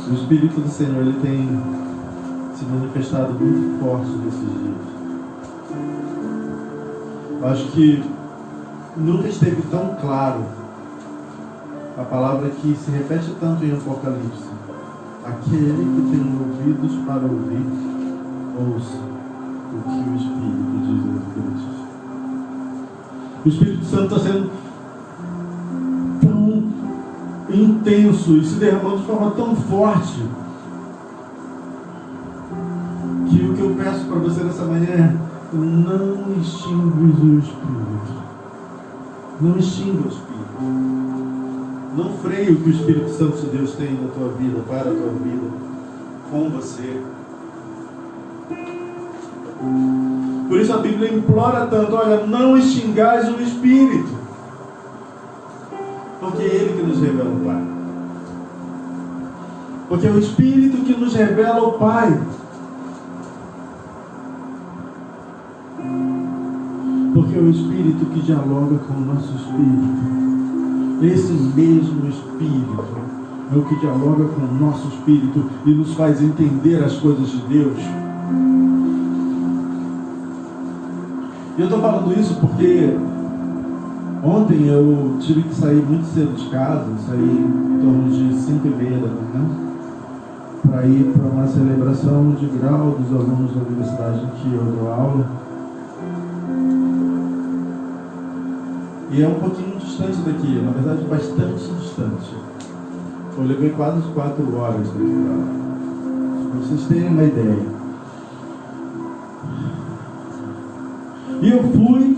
O Espírito do Senhor, ele tem se manifestado muito forte nesses dias. Eu acho que nunca esteve tão claro a palavra que se repete tanto em Apocalipse: aquele que tem ouvidos para ouvir, ouça o que o Espírito diz às igrejas. O Espírito Santo está sendo tão intenso e se derramando de forma tão forte que o que eu peço para você nessa manhã é: não extingues o Espírito. Não extinga o Espírito. Não freie o que o Espírito Santo de Deus tem na tua vida, para a tua vida, com você. Por isso a Bíblia implora tanto: olha, não extingais o Espírito, porque é Ele que nos revela o Pai. Porque é o Espírito que nos revela o Pai. Porque é o Espírito que dialoga com o nosso Espírito. Esse mesmo Espírito é o que dialoga com o nosso Espírito e nos faz entender as coisas de Deus. E eu estou falando isso porque ontem eu tive que sair muito cedo de casa, saí em torno de 5h30 da manhã, para ir para uma celebração de grau dos alunos da universidade em que eu dou aula. E é um pouquinho distante daqui, na verdade bastante distante. Eu levei quase 4 horas daqui para lá, para vocês terem uma ideia. E eu fui,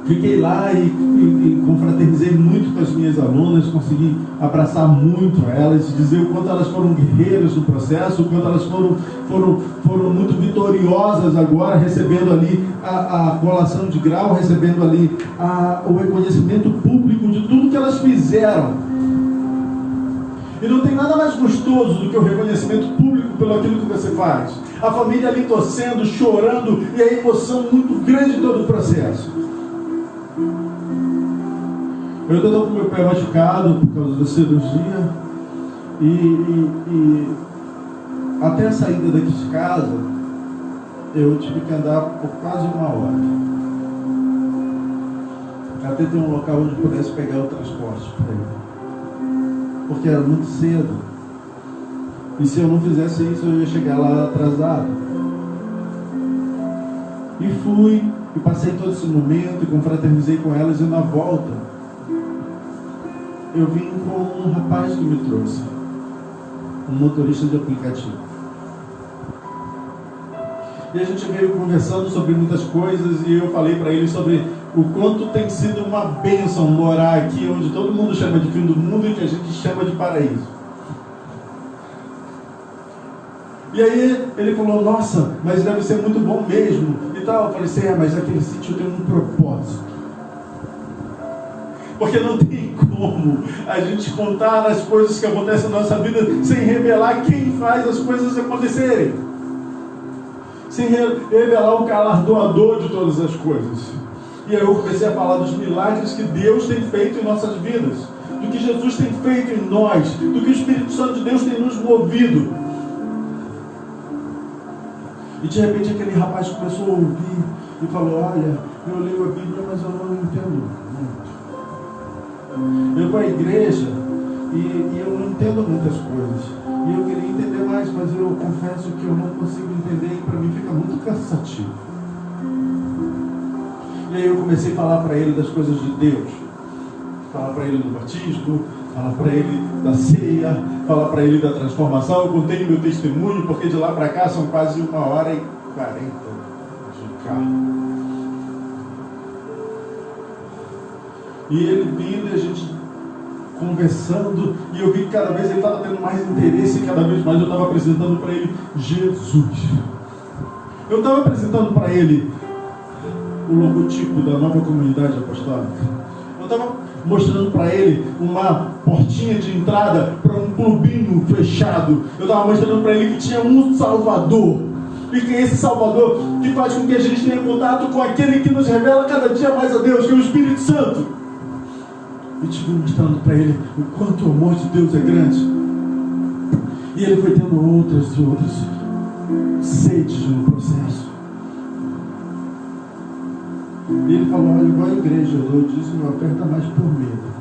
fiquei lá e confraternizei muito com as minhas alunas, consegui abraçar muito elas, dizer o quanto elas foram guerreiras no processo, o quanto elas foram muito vitoriosas agora, recebendo ali a colação de grau, recebendo ali o reconhecimento público de tudo que elas fizeram. E não tem nada mais gostoso do que o reconhecimento público pelo aquilo que você faz. A família ali torcendo, chorando, e a emoção muito grande de todo o processo. Eu estou com o meu pé machucado por causa da cirurgia. E até a saída daqui de casa, eu tive que andar por quase 1 hora. Até ter um local onde pudesse pegar o transporte para ele. Porque era muito cedo. E se eu não fizesse isso, eu ia chegar lá atrasado. E fui, e passei todo esse momento, e confraternizei com elas, e na volta, eu vim com um rapaz que me trouxe. Um motorista de aplicativo. E a gente veio conversando sobre muitas coisas, e eu falei para ele sobre o quanto tem sido uma bênção morar aqui, onde todo mundo chama de fim do mundo e que a gente chama de paraíso. E aí ele falou: nossa, mas deve ser muito bom mesmo e tal. Eu falei assim: mas aquele sítio tem um propósito. Porque não tem como a gente contar as coisas que acontecem na nossa vida sem revelar quem faz as coisas acontecerem, sem revelar o galardoador de todas as coisas. E aí eu comecei a falar dos milagres que Deus tem feito em nossas vidas, do que Jesus tem feito em nós, do que o Espírito Santo de Deus tem nos movido. E de repente aquele rapaz começou a ouvir e falou: olha, eu leio a Bíblia, mas eu não entendo muito. Eu vou à igreja e eu não entendo muitas coisas. E eu queria entender mais, mas eu confesso que eu não consigo entender e para mim fica muito cansativo. E aí eu comecei a falar para ele das coisas de Deus. Falar para ele do batismo, falar para ele da ceia, falar para ele da transformação. Eu contei meu testemunho, porque de lá para cá são quase 1h40 de carro. E ele vindo e a gente conversando, e eu vi que cada vez ele estava tendo mais interesse, e cada vez mais eu estava apresentando para ele Jesus. Eu estava apresentando para ele o logotipo da nova comunidade apostólica. Eu estava mostrando para ele uma portinha de entrada para um clubinho fechado. Eu estava mostrando para ele que tinha um Salvador, e que é esse Salvador que faz com que a gente tenha contato com aquele que nos revela cada dia mais a Deus, que é o Espírito Santo. e te mostrando para ele o quanto o amor de Deus é grande. E ele foi tendo outras sedes no processo. E ele falou: olha, igual a igreja, eu dou dízimo e oferta mais por medo.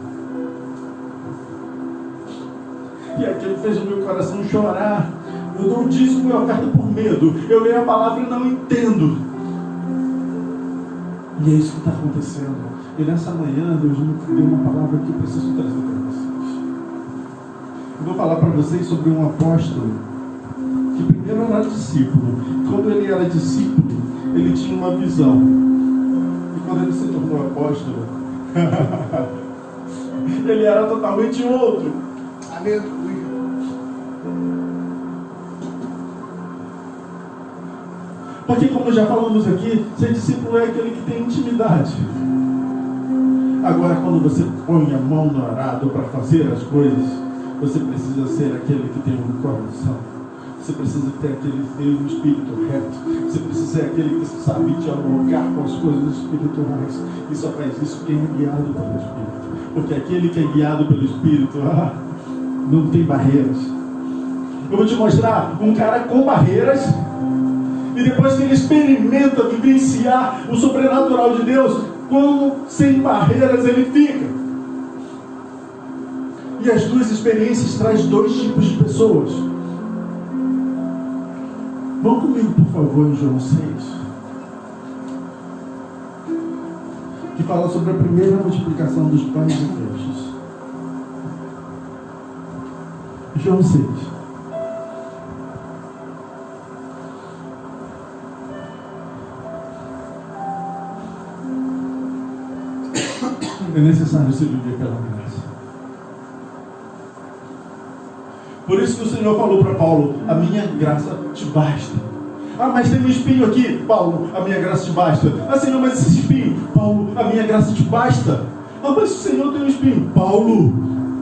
E aquilo fez o meu coração chorar. Eu dou dízimo e oferta por medo. Eu leio a palavra e não entendo. E é isso que está acontecendo. E nessa manhã Deus me deu uma palavra que eu preciso trazer para vocês. Eu vou falar para vocês sobre um apóstolo que primeiro era discípulo. Quando ele era discípulo, ele tinha uma visão. E quando ele se tornou apóstolo, ele era totalmente outro. Aleluia. Porque, como já falamos aqui, ser discípulo é aquele que tem intimidade. Agora, quando você põe a mão no arado para fazer as coisas, você precisa ser aquele que tem um coração. Você precisa ter um espírito reto. Você precisa ser aquele que sabe dialogar com as coisas espirituais. E só faz isso quem é guiado pelo Espírito. Porque aquele que é guiado pelo Espírito, não tem barreiras. Eu vou te mostrar um cara com barreiras. E depois que ele experimenta vivenciar o sobrenatural de Deus, como sem barreiras ele fica. E as duas experiências trazem dois tipos de pessoas. Vão comigo, por favor, em João 6. Que fala sobre a primeira multiplicação dos pães e peixes. João 6. É necessário se viver pela graça. Por isso que o Senhor falou para Paulo: a minha graça te basta. Mas tem um espinho aqui, Paulo, a minha graça te basta. Senhor, mas esse espinho, Paulo, a minha graça te basta. Mas o Senhor tem um espinho, Paulo,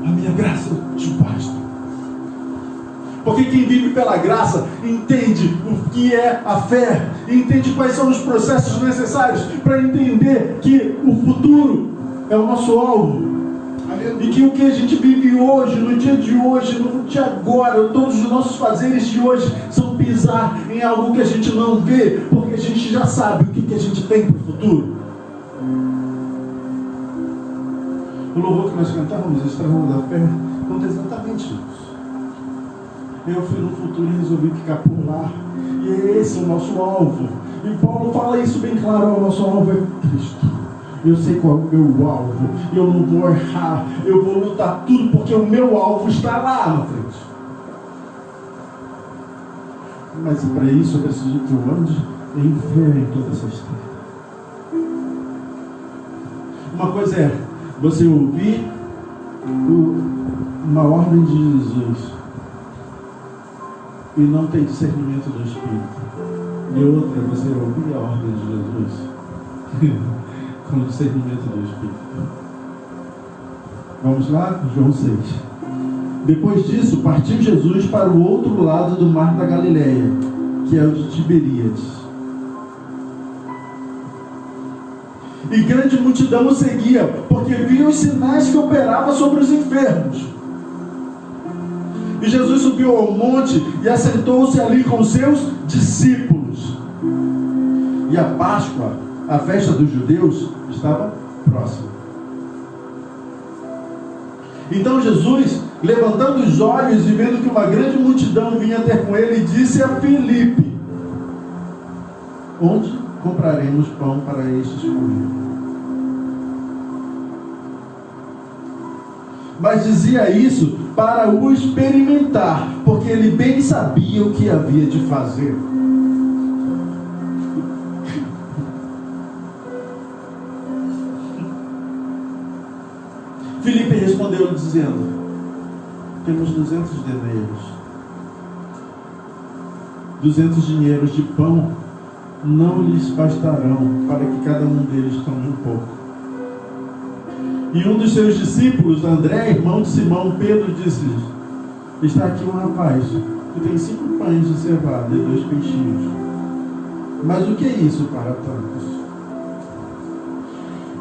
a minha graça te basta. Porque quem vive pela graça entende o que é a fé, entende quais são os processos necessários para entender que o futuro é o nosso alvo. E que o que a gente vive hoje, no dia de hoje, no dia agora, todos os nossos fazeres de hoje são pisar em algo que a gente não vê, porque a gente já sabe o que a gente tem para o futuro. O louvor que nós cantávamos, Estrela da Fé, conta exatamente isso. Eu fui no futuro e resolvi ficar por lá. E esse é o nosso alvo. E Paulo fala isso bem claro: o nosso alvo é Cristo. Eu sei qual é o meu alvo. Eu não vou errar. Eu vou lutar tudo porque o meu alvo está lá na frente. Mas para isso eu preciso que eu ande em fé em toda essa história. Uma coisa é você ouvir uma ordem de Jesus e não ter discernimento do Espírito. E outra é você ouvir a ordem de Jesus com o discernimento do Espírito. Vamos lá? João 6. Depois disso, partiu Jesus para o outro lado do mar da Galileia, que é o de Tiberíades. E grande multidão o seguia, porque via os sinais que operava sobre os enfermos. E Jesus subiu ao monte e assentou-se ali com seus discípulos. E a Páscoa, a festa dos judeus, estava próxima. Então Jesus, levantando os olhos e vendo que uma grande multidão vinha ter com ele, disse a Filipe: onde compraremos pão para estes comer? Mas dizia isso para o experimentar, porque ele bem sabia o que havia de fazer. Filipe respondeu dizendo: temos 200 deneiros. 200 dinheiros de pão não lhes bastarão para que cada um deles tome um pouco. E um dos seus discípulos, André, irmão de Simão Pedro, disse-lhes: está aqui um rapaz que tem 5 pães de cevada e 2 peixinhos. Mas o que é isso para tantos?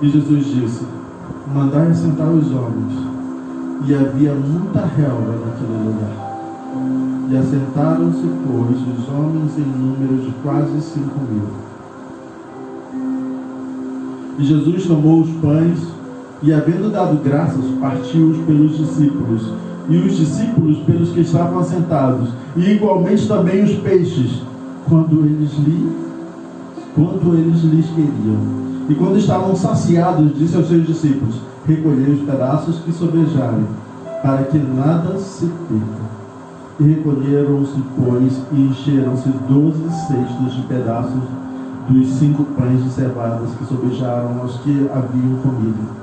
E Jesus disse: mandai assentar os homens. E havia muita relva naquele lugar. E assentaram-se, pois, os homens em número de quase 5.000. E Jesus tomou os pães, e havendo dado graças, partiu-os pelos discípulos, e os discípulos pelos que estavam assentados, e igualmente também os peixes, quando eles lhes queriam. E quando estavam saciados, disse aos seus discípulos: recolhei os pedaços que sobejarem, para que nada se perca. E recolheram-se, pois, e encheram-se 12 cestos de pedaços dos 5 pães de cevadas que sobejaram aos que haviam comido.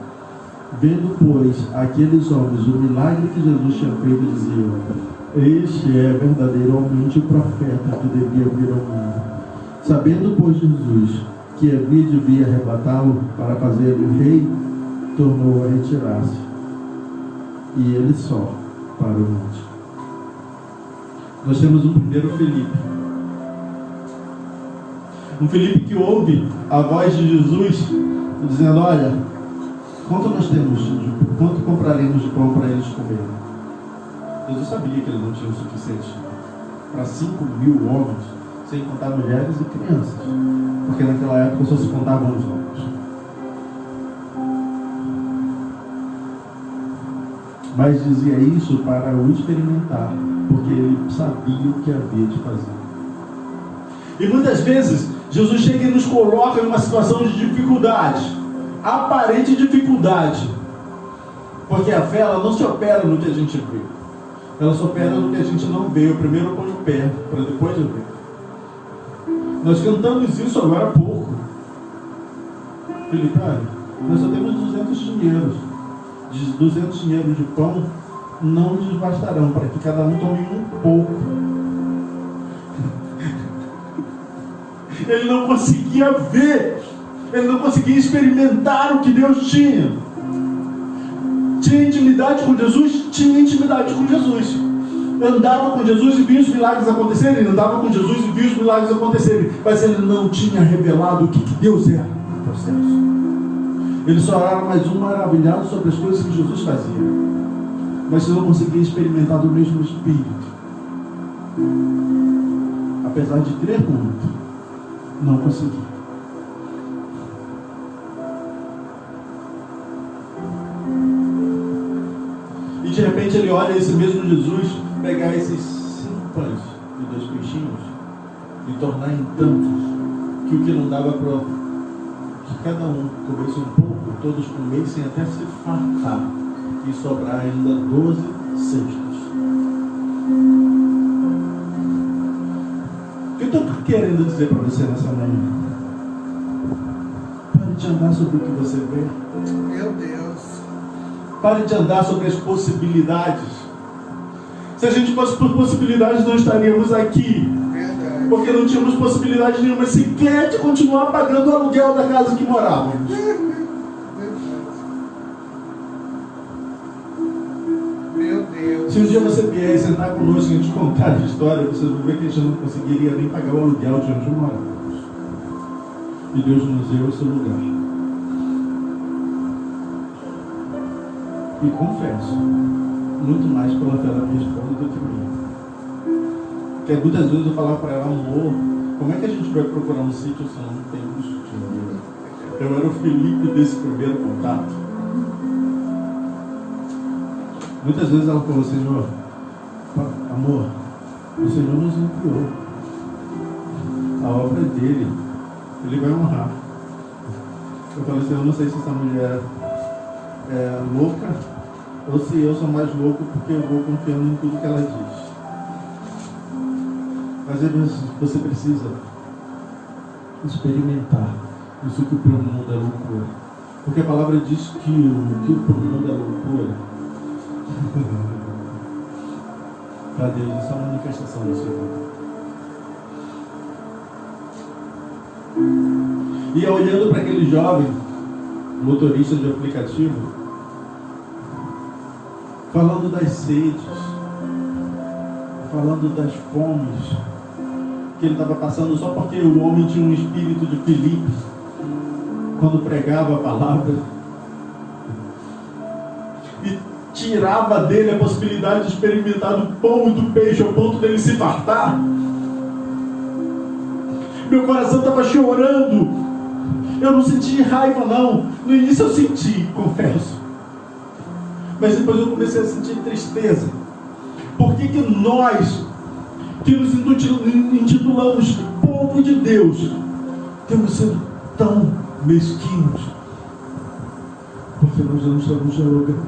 Vendo, pois, aqueles homens o milagre que Jesus tinha feito, diziam: este é verdadeiramente o profeta que devia vir ao mundo. Sabendo, pois, Jesus que havia de vir arrebatá-lo para fazer-lhe rei, tornou a retirar-se, e ele só para o monte. Nós temos um primeiro Filipe. Um Filipe que ouve a voz de Jesus dizendo: olha, quanto nós temos, quanto compraremos de pão para eles comerem? Jesus sabia que eles não tinham o suficiente para 5.000 homens, sem contar mulheres e crianças, porque naquela época só se contavam os homens. Mas dizia isso para o experimentar, porque ele sabia o que havia de fazer. E muitas vezes Jesus chega e nos coloca em uma situação de dificuldade, aparente dificuldade, porque a fé ela não se opera no que a gente vê, ela se opera no que a gente não vê. Eu primeiro ponho o pé, para depois eu ver. Nós cantamos isso agora há pouco. Filipe, nós só temos 200 dinheiros. 200 dinheiros de pão não lhes bastarão para que cada um tome um pouco. Ele não conseguia ver, ele não conseguia experimentar o que Deus tinha. Tinha intimidade com Jesus? Tinha intimidade com Jesus. Andava com Jesus e via os milagres acontecerem. Andava com Jesus e via os milagres acontecerem. Mas ele não tinha revelado o que Deus era no processo. Ele só era mais um maravilhado sobre as coisas que Jesus fazia. Mas não conseguia experimentar do mesmo Espírito. Apesar de crer muito, não conseguia. E de repente ele olha esse mesmo Jesus pegar esses 5 pães e 2 peixinhos e tornar em tantos, que o que não dava para que cada um comesse um pouco, todos comessem até se fartar e sobrar ainda 12 cestos. O que eu estou querendo dizer para você nessa manhã? Pare de andar sobre o que você vê. Meu Deus. Pare de andar sobre as possibilidades. Se a gente fosse por possibilidades, não estaríamos aqui. Verdade. Porque não tínhamos possibilidade nenhuma sequer de continuar pagando o aluguel da casa que morávamos. Meu Deus. Se um dia você vier e sentar conosco e a gente contar a história, vocês vão ver que a gente não conseguiria nem pagar o aluguel de onde morávamos. E Deus nos deu esse lugar. E confesso, muito mais pela fé da minha esposa do que minha. Porque muitas vezes eu falava para ela: amor, como é que a gente vai procurar um sítio se não temos dinheiro? Eu era o Filipe desse primeiro contato. Muitas vezes ela falou: Senhor, amor, o Senhor nos enviou. A obra é dele. Ele vai honrar. Eu falei: Senhor, eu não sei se essa mulher é louca ou se eu sou mais louco porque eu vou confiando em tudo que ela diz. Mas você precisa experimentar isso que para o mundo é loucura. Porque a palavra diz que o que para o mundo é loucura, para Deus isso é uma manifestação do Senhor. E olhando para aquele jovem motorista de aplicativo, falando das sedes, falando das fomes que ele estava passando só porque o homem tinha um espírito de Filipe quando pregava a palavra. tirava dele a possibilidade de experimentar do pão e do peixe ao ponto dele se fartar. Meu coração estava chorando. Eu não senti raiva, não. No início eu senti, confesso. Mas depois eu comecei a sentir tristeza. Por que que nós, que nos intitulamos povo de Deus, temos sido tão mesquinhos? Porque nós não estamos dialogando.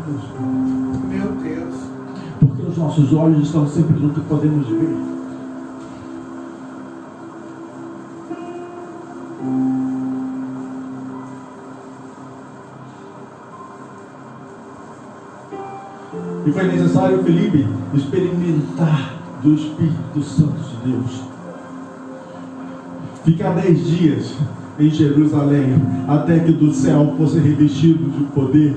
Meu Deus. Porque os nossos olhos estão sempre no que podemos ver. E foi necessário Felipe experimentar do Espírito Santo de Deus. Ficar 10 dias em Jerusalém, até que do céu fosse revestido de poder.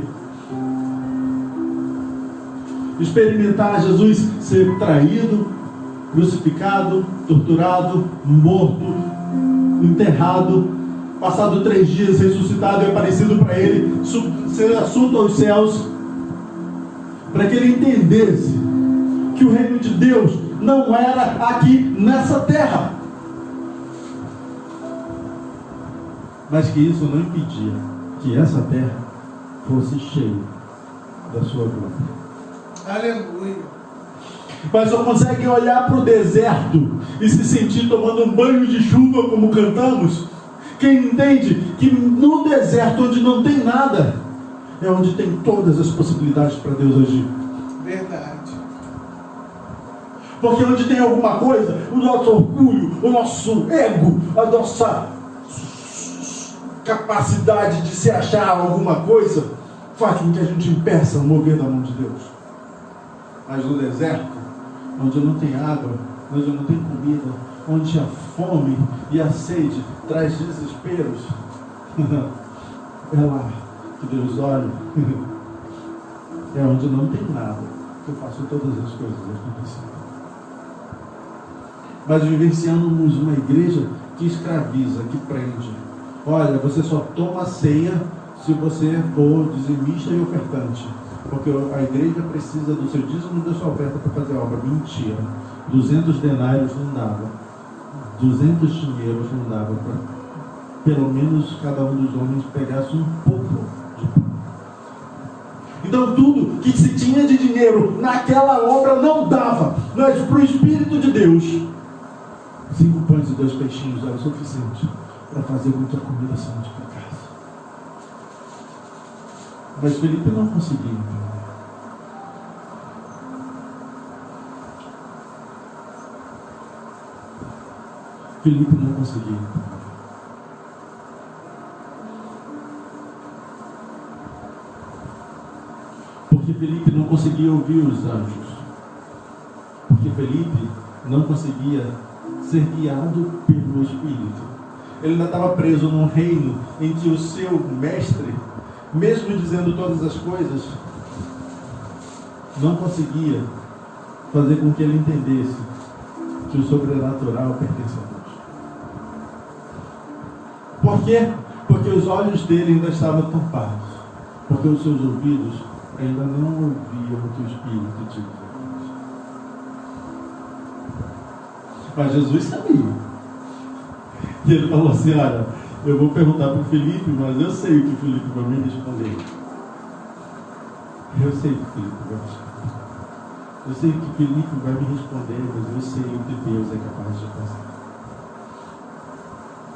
Experimentar Jesus ser traído, crucificado, torturado, morto, enterrado, passado 3 dias ressuscitado e aparecido para ele, ser assunto aos céus, para que ele entendesse que o reino de Deus não era aqui nessa terra, mas que isso não impedia que essa terra fosse cheia da sua glória. Aleluia. Mas só consegue olhar para o deserto e se sentir tomando um banho de chuva, como cantamos, quem entende que no deserto onde não tem nada é onde tem todas as possibilidades para Deus agir. Verdade. Porque onde tem alguma coisa, o nosso orgulho, o nosso ego, a nossa capacidade de se achar alguma coisa, faz com que a gente impeça o mover da mão de Deus. Mas no deserto, onde não tem água, onde não tem comida, onde a fome e a sede traz desesperos, é lá que Deus olha. É onde não tem nada que eu faço todas as coisas acontecerem. Mas vivenciamos uma igreja que escraviza, que prende. Olha, você só toma ceia se você for dizimista e ofertante. Porque a igreja precisa do seu dízimo e da sua oferta para fazer a obra. Mentira. 200 denários não dava. 200 dinheiros não dava para pelo menos cada um dos homens pegasse um pouco de pão. Então tudo que se tinha de dinheiro naquela obra não dava. Mas para o Espírito de Deus, 5 pães e 2 peixinhos era o suficiente para fazer com que a comida se multiplicasse. Mas Felipe não conseguia entender. Felipe não conseguia entender. Porque Felipe não conseguia ouvir os anjos. Porque Felipe não conseguia ser guiado pelo Espírito. Ele ainda estava preso num reino em que o seu mestre, mesmo dizendo todas as coisas, não conseguia fazer com que ele entendesse que o sobrenatural pertence a Deus. Por quê? Porque os olhos dele ainda estavam tampados. Porque os seus ouvidos ainda não ouviam o que o Espírito tinha. Mas Jesus sabia. E ele falou assim: olha, eu vou perguntar para o Felipe, mas eu sei o que o Felipe vai me responder. Eu sei o que o Felipe vai me responder. Eu sei o que o Felipe vai me responder, mas eu sei o que Deus é capaz de fazer.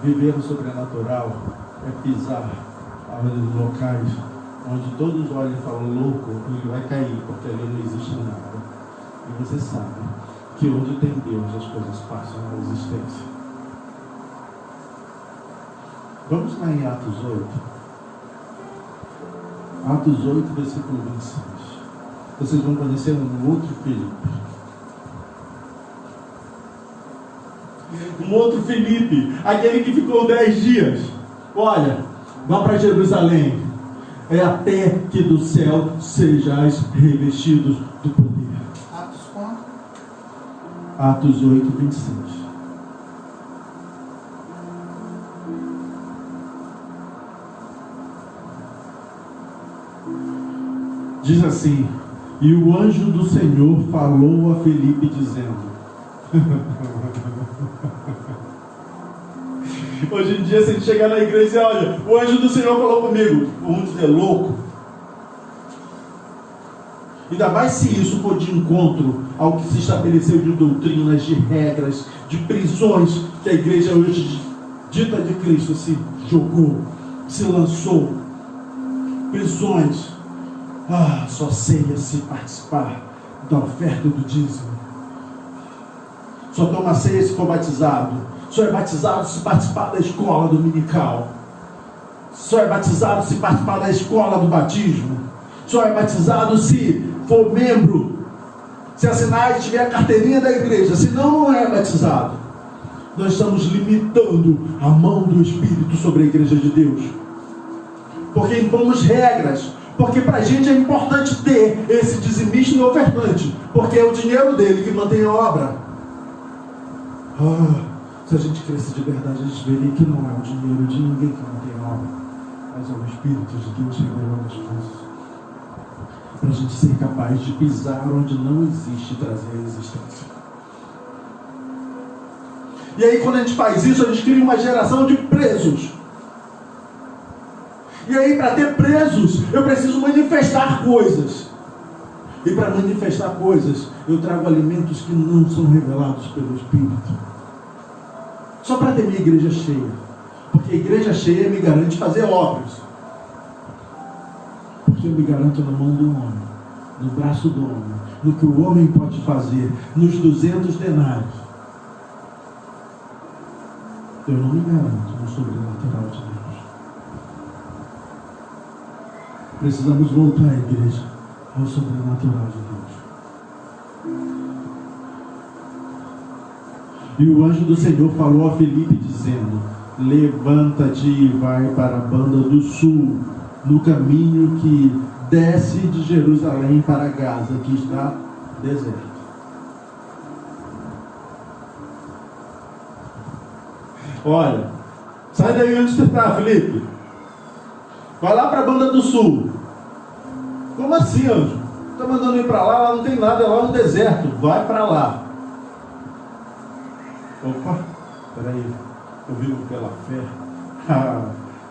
Viver no sobrenatural é pisar em locais onde todos olham e falam: louco, ele vai cair, porque ali não existe nada. E você sabe que onde tem Deus as coisas passam a existência. Vamos lá em Atos 8. Atos 8, versículo 26. Vocês vão conhecer um outro Felipe. Um outro Felipe, aquele que ficou 10 dias. Olha, vá para Jerusalém. É até que do céu sejais revestidos do poder. Atos quanto? Atos 8, 26. Diz assim: E o anjo do Senhor falou a Felipe dizendo... Hoje em dia, se a gente chegar na igreja e dizer, olha, o anjo do Senhor falou comigo, vamos dizer, louco. Ainda mais se isso for de encontro ao que se estabeleceu de doutrinas, de regras, de prisões que a igreja hoje, dita de Cristo, se jogou, se lançou. Prisões. Só ceia se participar da oferta do dízimo. Só toma ceia se for batizado. Só é batizado se participar da escola dominical. Só é batizado se participar da escola do batismo. Só é batizado se for membro, se assinar e tiver a carteirinha da igreja. Senão não é batizado. Nós estamos limitando a mão do Espírito sobre a igreja de Deus, porque impomos regras. Porque para a gente é importante ter esse dizimista e ofertante, porque é o dinheiro dele que mantém a obra. Se a gente cresce de verdade, a gente veria que não é o dinheiro de ninguém que mantém a obra, mas é o Espírito de Deus revelando as coisas, para a gente ser capaz de pisar onde não existe e trazer a existência. E aí, quando a gente faz isso, a gente cria uma geração de presos. E aí, para ter presos, eu preciso manifestar coisas. E para manifestar coisas, eu trago alimentos que não são revelados pelo Espírito. Só para ter minha igreja cheia. Porque a igreja cheia me garante fazer obras. Porque eu me garanto na mão do homem, no braço do homem, no que o homem pode fazer, nos 200 denários. Eu não me garanto no sobrenatural de Deus. Precisamos voltar à igreja, ao sobrenatural de Deus. E o anjo do Senhor falou a Felipe dizendo: levanta-te e vai para a banda do sul, no caminho que desce de Jerusalém para Gaza, que está deserto. Olha, sai daí onde você está, Felipe. Vai lá para a banda do sul. Como assim, anjo? Está mandando ir para lá, lá não tem nada, é lá no deserto. Vai para lá. Opa, peraí. Eu vivo pela fé.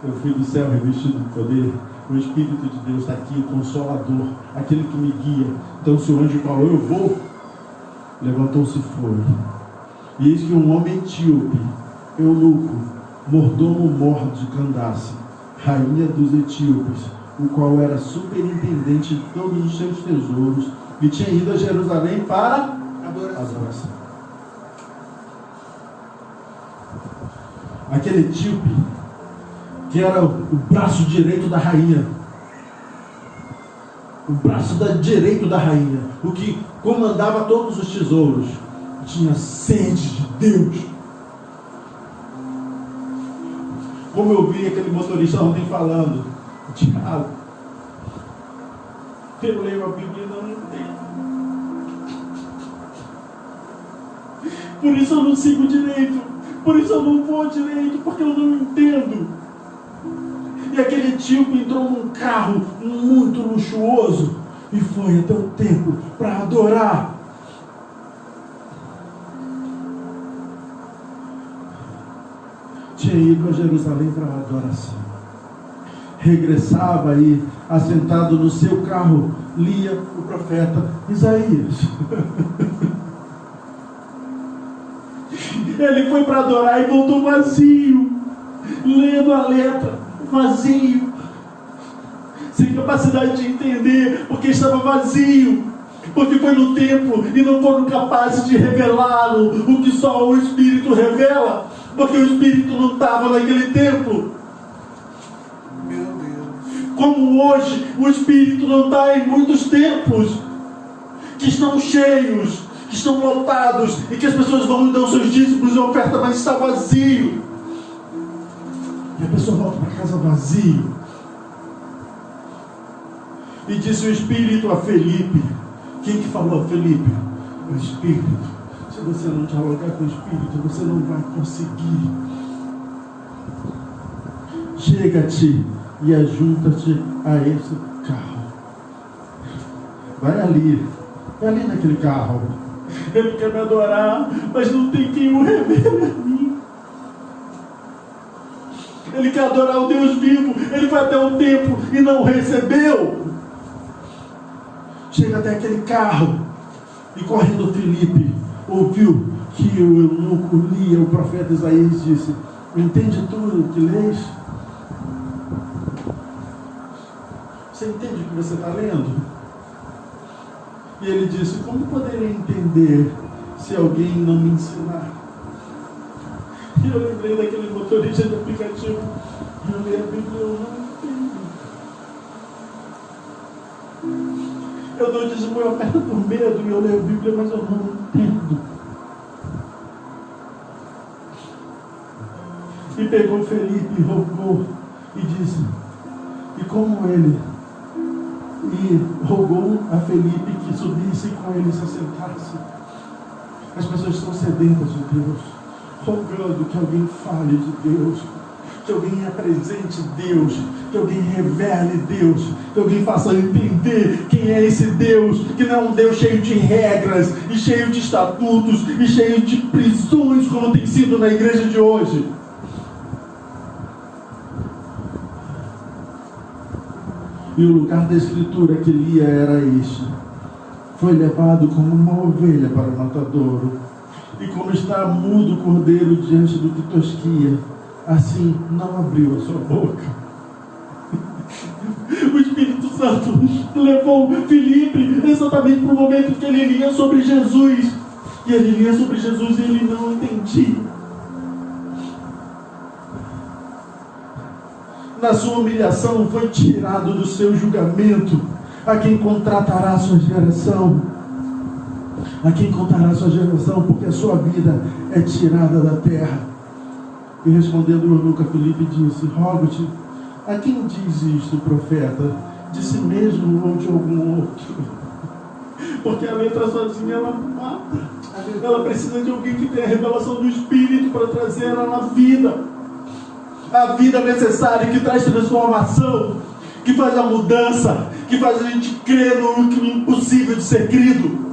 Eu fui do céu revestido de poder. O Espírito de Deus está aqui, o Consolador, aquele que me guia. Então, se o anjo falou, eu vou, levantou-se e foi. E eis que um homem etíope, eunuco, mordomo mor de Candace, rainha dos etíopes, o qual era superintendente de todos os seus tesouros, e tinha ido a Jerusalém para adoração. Aquele etíope, que era o braço direito da rainha, o braço direito da rainha, o que comandava todos os tesouros, tinha sede de Deus. Como eu vi aquele motorista ontem falando, Tiago, eu leio a Bíblia e não entendo. Por isso eu não sigo direito, por isso eu não vou direito, porque eu não entendo. E aquele etíope entrou num carro muito luxuoso e foi até o templo para adorar. Tinha ido a Jerusalém para a adoração. Regressava e, assentado no seu carro, lia o profeta Isaías. Ele foi para adorar e voltou vazio, lendo a letra, vazio, sem capacidade de entender, porque estava vazio, porque foi no templo e não foram capazes de revelá-lo, o que só o Espírito revela, porque o Espírito não estava naquele templo. Meu Deus. Como hoje o Espírito não está em muitos templos que estão cheios, que estão lotados, e que as pessoas vão e dão seus dízimos e oferta, mas está vazio. E a pessoa volta para casa vazio. E disse o Espírito a Felipe. Quem que falou a Felipe? O Espírito. Se você não dialogar com o Espírito, você não vai conseguir. Chega-te e ajunta-te a esse carro. vai ali naquele carro. Ele quer me adorar, mas não tem quem o revele a mim. Ele quer adorar o Deus vivo, ele vai até o templo e não recebeu. Chega até aquele carro e correndo Filipe ouviu que o eunuco lia o profeta Isaías, disse: entende tudo o que lês? Você entende o que você está lendo? E ele disse: como poderia entender se alguém não me ensinar? E eu lembrei daquele motorista de aplicativo. Eu leio a Bíblia, eu não entendo. Eu dou dízimo e oferta por medo, e eu leio a Bíblia, mas eu não entendo. E pegou Felipe, rogou e disse, e como ele, e rogou a Felipe que subisse com ele e se assentasse. As pessoas estão sedentas de Deus, rogando que alguém fale de Deus, que alguém apresente Deus, que alguém revele Deus, que alguém faça entender quem é esse Deus, que não é um Deus cheio de regras, e cheio de estatutos, e cheio de prisões, como tem sido na igreja de hoje. E o lugar da escritura que lia era este: foi levado como uma ovelha para o matadouro, e como está mudo o cordeiro diante do que tosquia, assim não abriu a sua boca. O Espírito Santo levou Filipe exatamente para o momento que ele lia sobre Jesus. E ele lia sobre Jesus e ele não entendia. Na sua humilhação foi tirado do seu julgamento. A quem contratará a sua geração? A quem contará a sua geração? Porque a sua vida é tirada da terra. E respondendo o eunuco a Filipe disse: rogo-te, a quem diz isto o profeta? De si mesmo ou de algum outro? Porque a letra sozinha ela mata. Ela precisa de alguém que tenha a revelação do Espírito para trazer ela na vida. A vida necessária que traz transformação, que faz a mudança, que faz a gente crer no impossível de ser crido.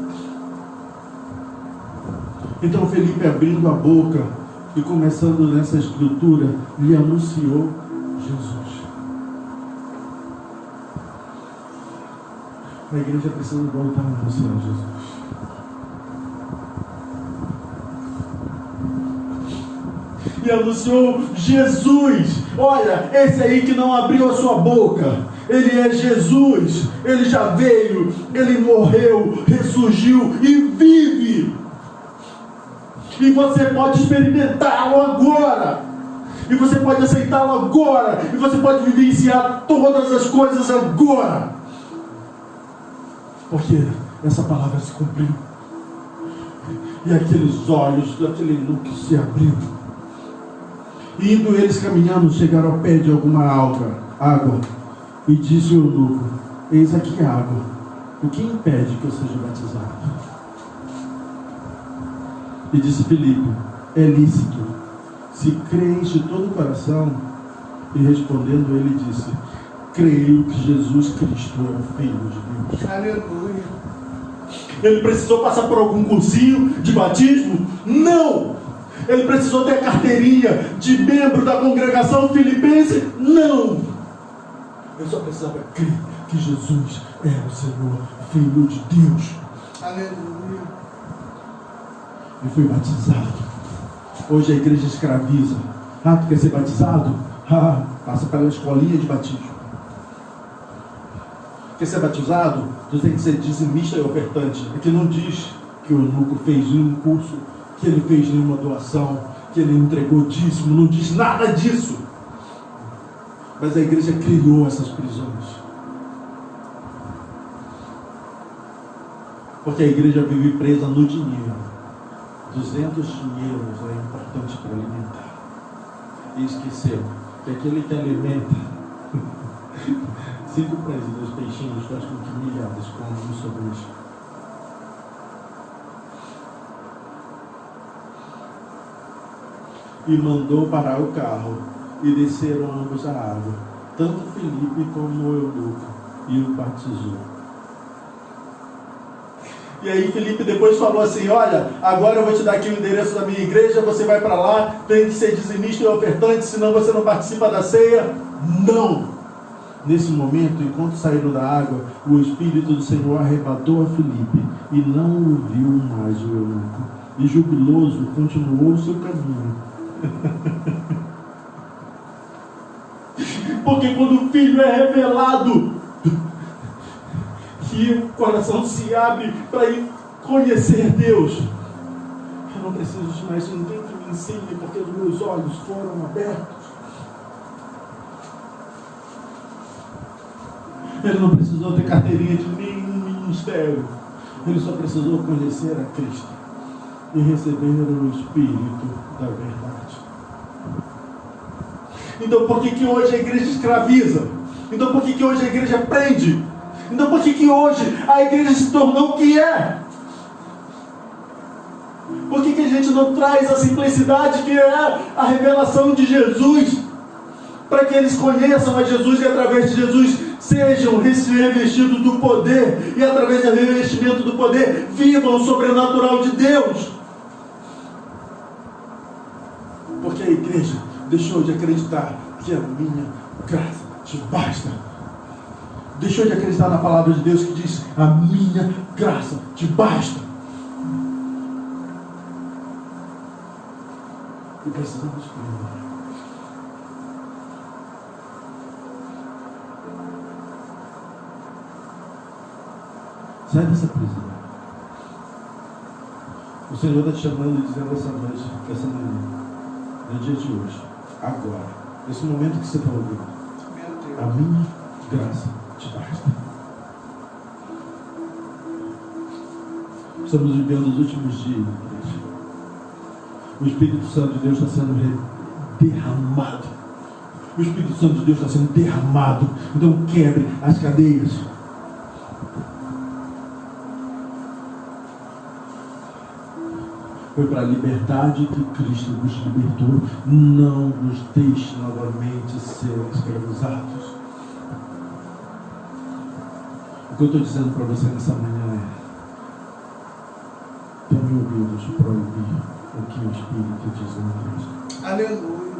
Então Felipe, abrindo a boca e começando nessa estrutura, lhe anunciou Jesus. A igreja precisa voltar a anunciar Jesus. E anunciou Jesus. Olha, esse aí que não abriu a sua boca, ele é Jesus. Ele já veio, ele morreu, ressurgiu e vive. E você pode experimentá-lo agora. E você pode aceitá-lo agora. E você pode vivenciar todas as coisas agora. Porque essa palavra se cumpriu. E aqueles olhos daquele eunuco se abriram. E indo eles caminhando, chegaram ao pé de alguma água. E disse o eunuco: eis aqui a água. O que impede que eu seja batizado? E disse Filipe: é lícito, se creis de todo o coração. E respondendo ele disse: creio que Jesus Cristo é o Filho de Deus. Aleluia. Ele precisou passar por algum cursinho de batismo? Não! Ele precisou ter carteirinha de membro da congregação filipense? Não! Ele só precisava crer que Jesus era o Senhor, Filho de Deus. Aleluia. E foi batizado. Hoje a igreja escraviza. Ah, tu quer ser batizado? Ah, passa pela escolinha de batismo. Quer ser batizado? Tu tem que ser dizimista e ofertante. Aqui não diz que o eunuco fez nenhum curso, que ele fez nenhuma doação, que ele entregou dízimo, não diz nada disso. Mas a igreja criou essas prisões. Porque a igreja vive presa no dinheiro. 200 dinheiros é importante para alimentar. E esqueceu que aquele que alimenta 5 pães e 2 peixinhos faz com que milhares comam sobre isso. E mandou parar o carro, e desceram ambos a água, tanto Filipe como o eunuco, e o batizou. E aí Felipe depois falou assim: olha, agora eu vou te dar aqui o endereço da minha igreja, você vai para lá, tem que ser dizimista e ofertante, senão você não participa da ceia. Não! Nesse momento, enquanto saíram da água, o Espírito do Senhor arrebatou a Felipe e não o viu mais o eunuco. E jubiloso continuou o seu caminho. Porque quando o Filho é revelado, que o coração se abre para ir conhecer Deus. Eu não preciso de mais ninguém que me ensine, porque os meus olhos foram abertos. Ele não precisou ter carteirinha de nenhum ministério. Ele só precisou conhecer a Cristo e receber o Espírito da verdade. Então por que hoje a igreja escraviza? Então por que hoje a igreja prende? Então por que hoje a igreja se tornou o que é? Por que a gente não traz a simplicidade que é a revelação de Jesus? Para que eles conheçam a Jesus e através de Jesus sejam revestidos do poder, e através do revestimento do poder vivam o sobrenatural de Deus. Porque a igreja deixou de acreditar que a minha graça te basta. Deixou de acreditar na palavra de Deus que diz: a minha graça te basta. E precisamos crer. Sai dessa prisão. O Senhor está te chamando e dizendo essa noite, essa manhã, no dia de hoje, agora, nesse momento que você está ouvindo: a minha graça te basta. Estamos vivendo os últimos dias, igreja. O Espírito Santo de Deus está sendo derramado. O Espírito Santo de Deus está sendo derramado. Então quebre as cadeias. Foi para a liberdade que Cristo vos libertou. Não vos deixe novamente ser escravizados. O que eu estou dizendo para você nessa manhã é: tome ouvidos para ouvir o que o Espírito diz na igreja. Aleluia.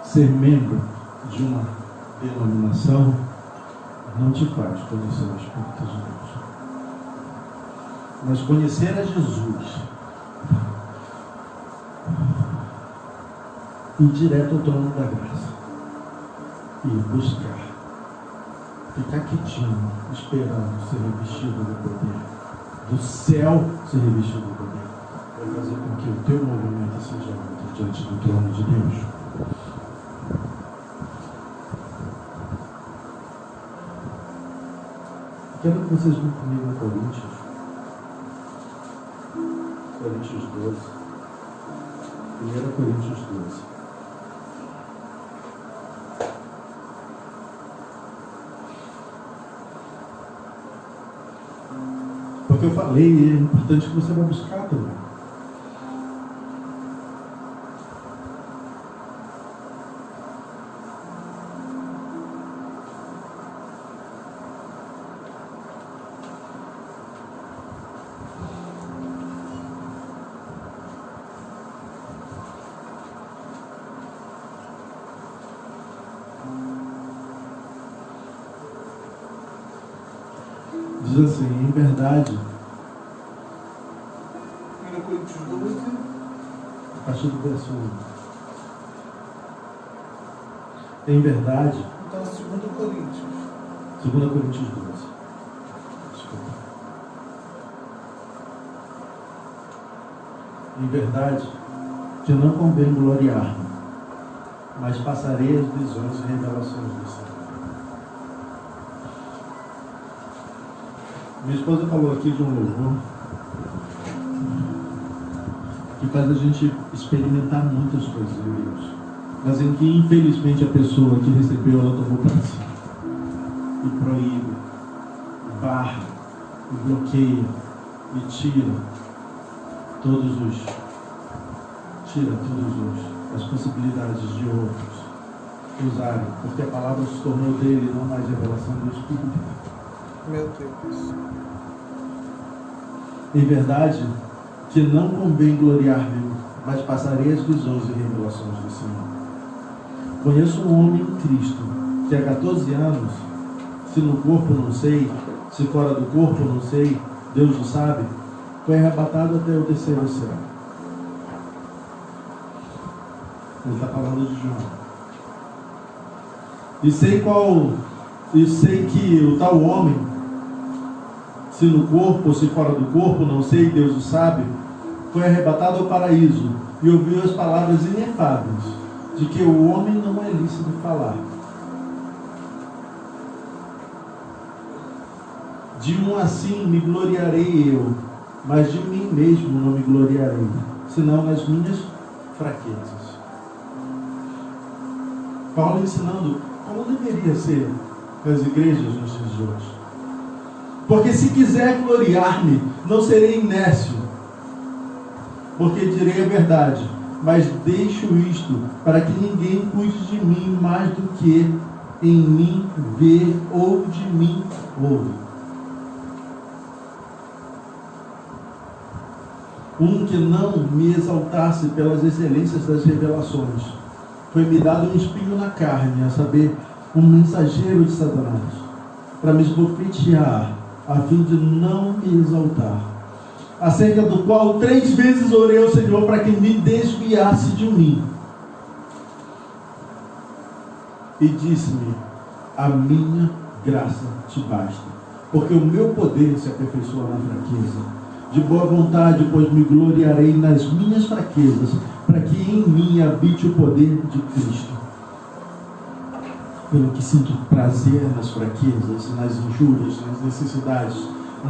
Ser membro de uma denominação não te faz conhecer o Espírito de Deus. Mas conhecer a Jesus, ir direto ao trono da graça e buscar, ficar quietinho, esperando ser revestido do poder, do céu ser revestido do poder, vai fazer com que o teu movimento seja outro diante do trono de Deus. Quero que vocês vão comigo a Coríntios 12. 1 Coríntios 12. Porque eu falei, é importante que você vá buscar também. Diz assim: em verdade, 1 Coríntios 12, a partir do verso 1. Em verdade, então 2 Coríntios. 2 Coríntios 12. Desculpa. Em verdade, que não convém gloriar-me, mas passarei as visões e revelações do Senhor. Minha esposa falou aqui de um louvor que faz a gente experimentar muitas coisas em Deus, mas em que infelizmente a pessoa que recebeu, ela tomou para si e proíbe, barra, e bloqueia e tira as possibilidades de outros. usarem, porque a palavra se tornou dele, não mais revelação do Espírito. Meu Deus. Em verdade, que não convém gloriar-me, mas passarei as visões e revelações do Senhor. Conheço um homem em Cristo, que há 14 anos, se no corpo não sei, se fora do corpo não sei, Deus o sabe, foi arrebatado até o terceiro céu. Ele está falando de João. E sei que o tal homem, se no corpo ou se fora do corpo, não sei, Deus o sabe, foi arrebatado ao paraíso e ouviu as palavras inefáveis de que o homem não é lícito falar. De um assim me gloriarei eu, mas de mim mesmo não me gloriarei, senão nas minhas fraquezas. Paulo ensinando como deveria ser as igrejas nos dias de hoje. Porque se quiser gloriar-me, não serei nécio, porque direi a verdade, mas deixo isto para que ninguém cuide de mim mais do que em mim vê ou de mim ouve. Um que não me exaltasse pelas excelências das revelações. Foi-me dado um espinho na carne, a saber, um mensageiro de Satanás, para me esbofetear, a fim de não me exaltar. Acerca do qual 3 vezes orei ao Senhor para que me desviasse de mim. E disse-me: a minha graça te basta, porque o meu poder se aperfeiçoa na fraqueza. De boa vontade, pois me gloriarei nas minhas fraquezas, para que em mim habite o poder de Cristo. Pelo que sinto prazer nas fraquezas, nas injúrias, nas necessidades,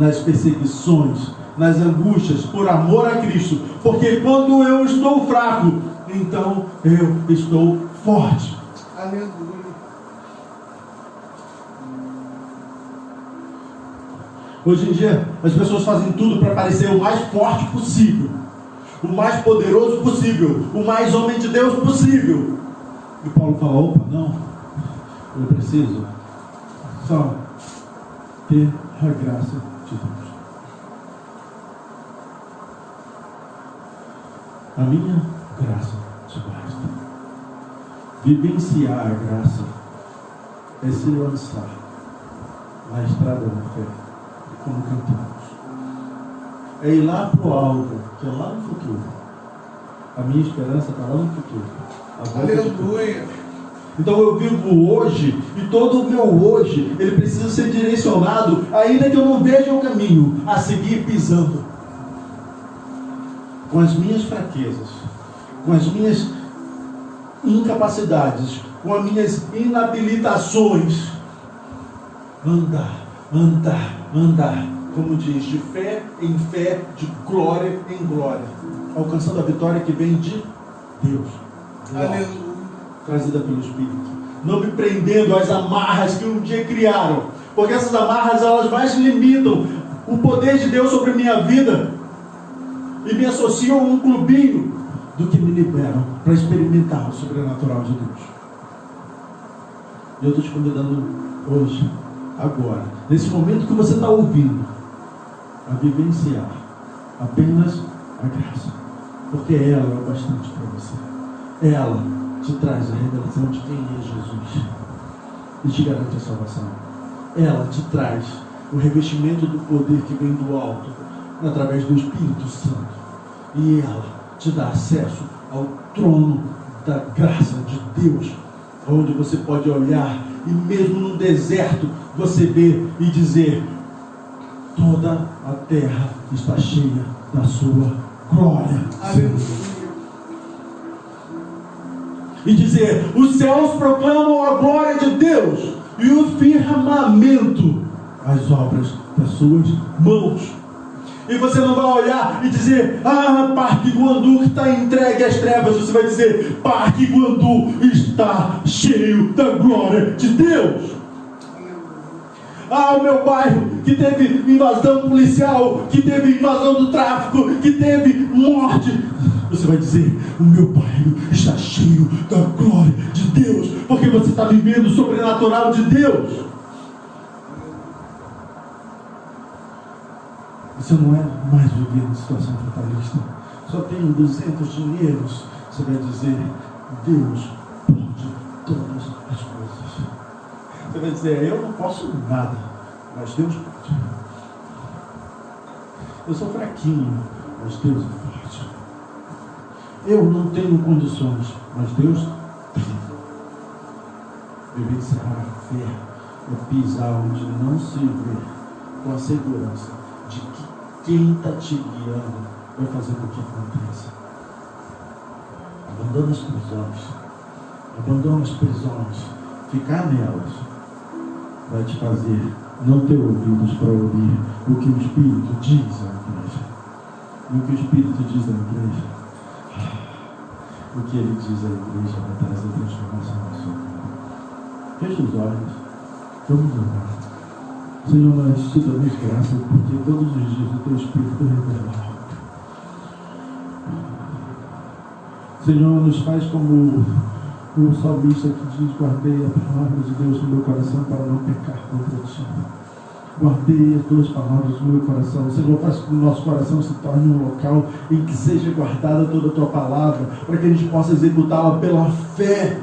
nas perseguições, nas angústias, por amor a Cristo. Porque quando eu estou fraco, então eu estou forte. Aleluia. Hoje em dia, as pessoas fazem tudo para parecer o mais forte possível, o mais poderoso possível, o mais homem de Deus possível. E Paulo fala: opa, não, eu preciso só ter a graça de Deus. A minha graça te basta. Vivenciar a graça é se lançar na estrada da fé, como cantamos. É ir lá para o alvo, que é lá no futuro. A minha esperança está lá no futuro. Aleluia. Então eu vivo hoje, e todo o meu hoje, ele precisa ser direcionado, ainda que eu não veja o caminho, a seguir pisando. Com as minhas fraquezas, com as minhas incapacidades, com as minhas inabilitações. Andar, como diz, de fé em fé, de glória em glória, alcançando a vitória que vem de Deus, trazida pelo Espírito, não me prendendo às amarras que um dia criaram, porque essas amarras, elas mais limitam o poder de Deus sobre a minha vida e me associam a um clubinho, do que me liberam para experimentar o sobrenatural de Deus. E eu estou te convidando hoje, agora, nesse momento que você está ouvindo, a vivenciar apenas a graça, porque ela é o bastante para você. Ela te traz a revelação de quem é Jesus e te garante a salvação. Ela te traz o revestimento do poder que vem do alto, através do Espírito Santo, e ela te dá acesso ao trono da graça de Deus, onde você pode olhar e mesmo no deserto você vê e dizer: toda a terra está cheia da sua glória. E dizer: os céus proclamam a glória de Deus e o firmamento as obras das suas mãos. E você não vai olhar e dizer: Parque Guandu que está entregue às trevas. Você vai dizer: Parque Guandu está cheio da glória de Deus. O meu bairro que teve invasão policial, que teve invasão do tráfico, que teve morte. Você vai dizer: o meu bairro está cheio da glória de Deus, porque você está vivendo o sobrenatural de Deus. Você não é mais vivendo em situação fatalista. Só tenho 200 dinheiros. Você vai dizer: Deus pode todas as coisas. Você vai dizer: eu não posso nada, mas Deus pode. Eu sou fraquinho, mas Deus é forte. Eu não tenho condições, mas Deus tem. Vivenciar a fé é pisar onde não se vê, com a segurança de que quem está te guiando vai fazer com que aconteça. Abandona as prisões. Abandona as prisões. Ficar nelas vai te fazer não ter ouvidos para ouvir o que o Espírito diz à igreja. E o que o Espírito diz à igreja, o que ele diz à igreja vai trazer transformação na sua vida. Feche os olhos. Vamos orar. Senhor, nós te damos graça porque todos os dias o teu Espírito revela. Senhor, nos faz como o salmista que diz: guardei a palavra de Deus no meu coração para não pecar contra ti. Guardei as tuas palavras no meu coração. Senhor, faz com que o nosso coração se torne um local em que seja guardada toda a tua palavra, para que a gente possa executá-la pela fé,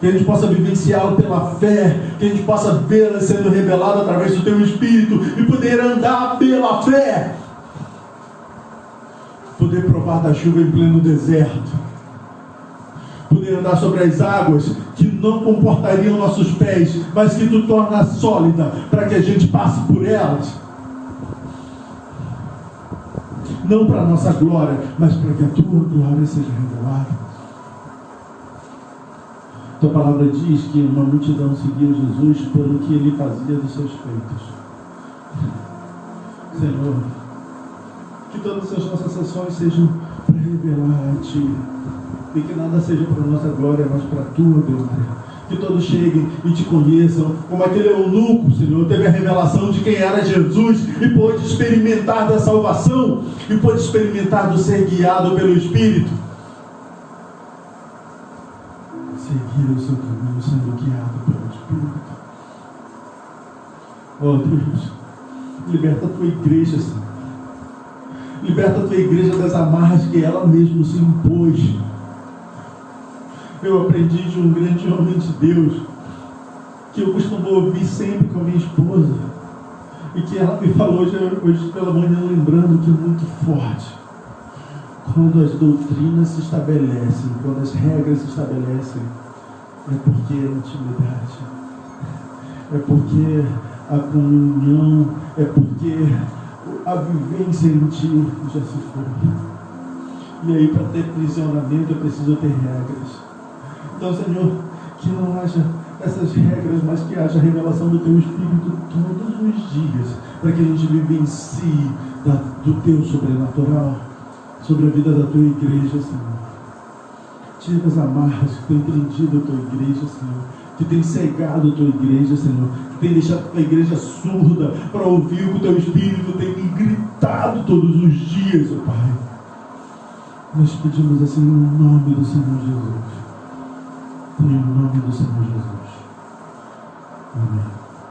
que a gente possa vivenciá-la pela fé, que a gente possa vê-la sendo revelada através do teu Espírito e poder andar pela fé, poder provar da chuva em pleno deserto, poder andar sobre as águas que não comportariam nossos pés, mas que tu torna sólida para que a gente passe por elas, não para a nossa glória, mas para que a tua glória seja revelada. Tua palavra diz que uma multidão seguiu Jesus pelo que ele fazia dos seus feitos. Senhor, que todas as nossas ações sejam para revelar a Ti, e que nada seja para a nossa glória, mas para a Tua glória. Que todos cheguem e Te conheçam, como aquele eunuco, Senhor, teve a revelação de quem era Jesus e pôde experimentar da salvação, e pôde experimentar do ser guiado pelo Espírito. Seguir o seu caminho sendo guiado pelo Espírito. Oh Deus, liberta a tua igreja, Senhor. Liberta a tua igreja das amarras que ela mesma se impôs. Eu aprendi de um grande homem de Deus, que eu costumo ouvir sempre com a minha esposa, e que ela me falou hoje pela manhã, lembrando que é muito forte. Quando as doutrinas se estabelecem, quando as regras se estabelecem, é porque é intimidade, é porque a comunhão, é porque a vivência em Ti já se foi. E aí, para ter prisionamento, eu preciso ter regras. Então, Senhor, que não haja essas regras, mas que haja a revelação do Teu Espírito todos os dias, para que a gente vivencie do Teu sobrenatural sobre a vida da Tua igreja, Senhor. Tira as amarras que têm prendido a Tua igreja, Senhor, que tem cegado a Tua igreja, Senhor, que tem deixado a Tua igreja surda para ouvir o que o Teu Espírito tem gritado todos os dias, ó Pai. Nós pedimos assim no nome do Senhor Jesus. Em nome do Senhor Jesus. Amém.